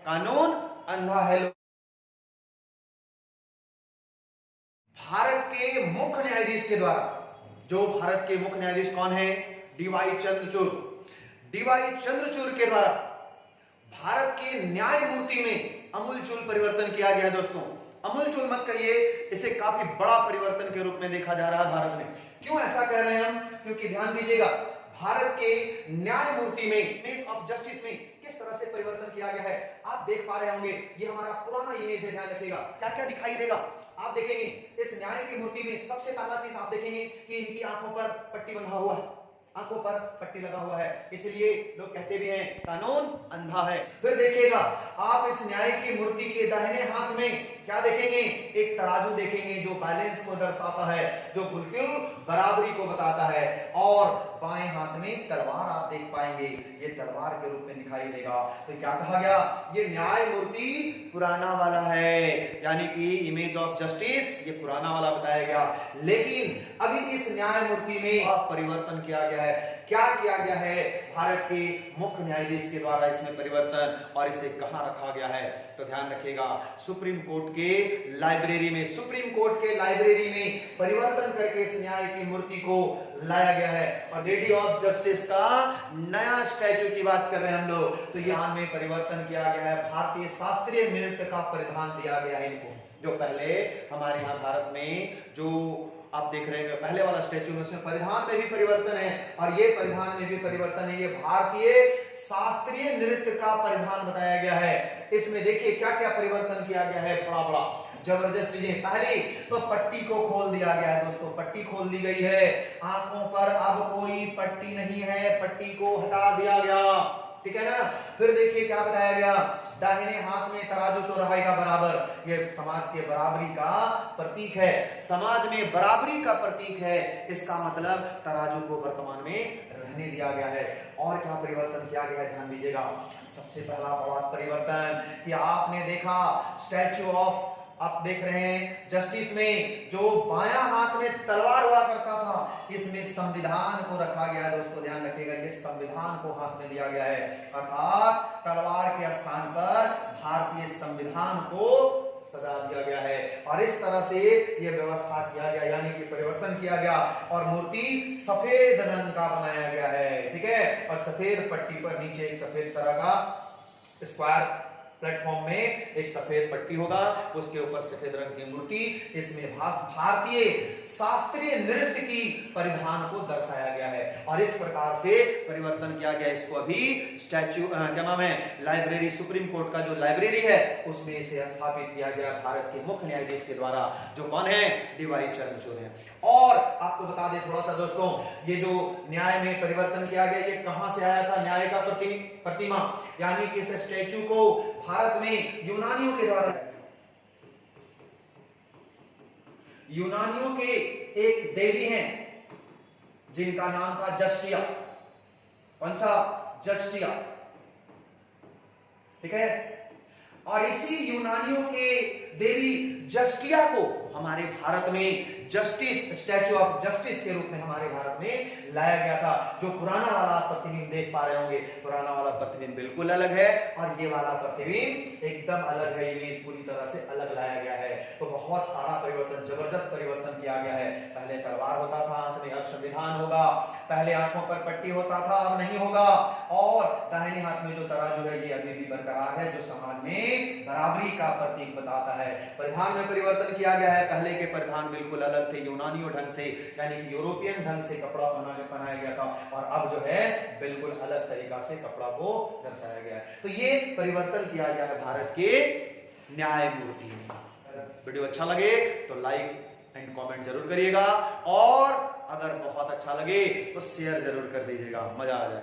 कानून अंधा है। भारत के मुख्य न्यायाधीश के द्वारा, जो भारत के मुख्य न्यायाधीश कौन है? डीवाई चंद्रचूड़। डीवाई चंद्रचूड़ के द्वारा भारत के न्यायमूर्ति में अमूलचूल परिवर्तन किया गया है। दोस्तों, अमूलचूल मत कहिए, इसे काफी बड़ा परिवर्तन के रूप में देखा जा रहा है भारत में। क्यों ऐसा कह रहे हैं हम? क्योंकि ध्यान दीजिएगा, भारत के न्यायमूर्ति में, इमेज ऑफ जस्टिस में किस तरह से परिवर्तन किया गया है आप देख पा रहे होंगे। ये हमारा पुराना इमेज है, ध्यान रखिएगा। क्या क्या दिखाई देगा आप देखेंगे। इस न्याय की मूर्ति में सबसे पहला चीज आप देखेंगे कि इनकी आंखों पर पट्टी बंधा हुआ है, आंखों पर पट्टी लगा हुआ है, इसलिए लोग कहते भी हैं कानून अंधा है। फिर देखिएगा आप इस न्याय की मूर्ति के दाहिने हाथ में क्या देखेंगे? एक तराजू देखेंगे जो बैलेंस को दर्शाता है, जो बिल्कुल बराबरी को बताता है। और बाएं हाथ में तलवार आप देख पाएंगे, ये तलवार के रूप में दिखाई देगा। तो क्या कहा गया? ये न्याय मूर्ति पुराना वाला है, यानी कि इमेज ऑफ जस्टिस ये पुराना वाला बताया गया। लेकिन अभी इस न्याय मूर्ति में परिवर्तन किया गया है। क्या किया गया है? भारत के मुख्य न्यायाधीश के द्वारा इसमें परिवर्तन, और इसे कहां रखा गया है? तो ध्यान रखिएगा, सुप्रीम कोर्ट के लाइब्रेरी में, सुप्रीम कोर्ट के लाइब्रेरी में परिवर्तन करके इस न्याय की मूर्ति को लाया गया है। और लेडी ऑफ जस्टिस का नया स्टैचू की बात कर रहे हैं हम लोग, तो यहाँ में परिवर्तन किया गया है। भारतीय शास्त्रीय नृत्य का परिधान दिया गया है इनको, जो पहले हमारे यहाँ भारत में जो आप देख रहे हैं पहले वाला स्टैचू में, उसमें परिधान में भी परिवर्तन है, और ये परिधान में भी परिवर्तन है। ये भारतीय शास्त्रीय नृत्य का परिधान बताया गया है। इसमें देखिए क्या क्या परिवर्तन किया गया है, बड़ा बड़ा जबरदस्त चीजें। पहली तो पट्टी को खोल दिया गया है दोस्तों, पट्टी खोल दी गई है। आंखों पर अब कोई पट्टी नहीं है, पट्टी को हटा दिया गया, ठीक है ना। फिर देखिए क्या बताया गया, दाहिने हाथ में तराजू तो रहेगा बराबर, ये समाज के बराबरी का प्रतीक है, समाज में बराबरी का प्रतीक है। इसका मतलब तराजू को वर्तमान में रहने दिया गया है। और क्या परिवर्तन किया गया है? ध्यान दीजिएगा, सबसे पहला बड़ा परिवर्तन कि आपने देखा स्टैचू ऑफ, आप देख रहे हैं जस्टिस में जो बायां हाथ में तलवार हुआ करता था, इसमें संविधान को रखा गया है। दोस्तों ध्यान रखिएगा, ये संविधान को हाथ में दिया गया है, अर्थात तलवार के स्थान पर भारतीय संविधान को सजा दिया गया है। और इस तरह से यह व्यवस्था किया गया, यानी कि परिवर्तन किया गया। और मूर्ति सफेद रंग का बनाया गया है, ठीक है। और सफेद पट्टी पर नीचे एक सफेद तरह का स्क्वायर प्लेटफॉर्म में एक सफेद पट्टी होगा, उसके ऊपर सफेद रंग की मूर्ति, इसमें भारतीय शास्त्रीय नृत्य की परिधान को दर्शाया गया है। और इस प्रकार से परिवर्तन किया गया। इसको अभी स्टैचू क्या नाम है, लाइब्रेरी, सुप्रीम कोर्ट का जो लाइब्रेरी है उसमें इसे स्थापित किया गया भारत के मुख्य न्यायाधीश के द्वारा, जो कौन है? डीवाई चंद्रचूड़ है। और आपको बता दें थोड़ा सा दोस्तों, ये जो न्याय में परिवर्तन किया गया ये कहां से आया था? न्याय का प्रतिमा, यानी कि इस स्टैचू को भारत में यूनानियों के द्वारा, यूनानियों के एक देवी हैं जिनका नाम था जस्टिया। कौन सा? जस्टिया, ठीक है। और इसी यूनानियों के देवी जस्टिया को हमारे भारत में जस्टिस, स्टैचू ऑफ जस्टिस के रूप में हमारे भारत में लाया गया था। जो पुराना वाला प्रतिबिंब देख पा रहे होंगे, पुराना वाला प्रतिबिंब बिल्कुल अलग है, और ये वाला प्रतिबिंब एकदम अलग है, इमेज पूरी तरह से अलग लाया गया है। तो बहुत सारा परिवर्तन, जबरदस्त परिवर्तन किया गया है। पहले तलवार होता था हाथ में, अब संविधान होगा। पहले आंखों पर पट्टी होता था, अब नहीं होगा। और दाहिने हाथ में जो तराजू है ये अभी भी बरकरार है, जो समाज में बराबरी का प्रतीक बताता है। परिधान में परिवर्तन किया गया है। पहले के परिधान बिल्कुल अलग थे, यूनानियों ढंग से, यानी कि यूरोपियन ढंग से कपड़ा पहनाया गया था, और अब जो है बिल्कुल अलग तरीका से कपड़ा को दर्शाया गया है। तो ये परिवर्तन किया गया है भारत के न्यायमूर्ति में। वीडियो अच्छा लगे तो लाइक एंड कमेंट जरूर करिएगा, और अगर बहुत अच्छा लगे तो शेयर जरूर कर दीजिएगा, मजा आ जाए।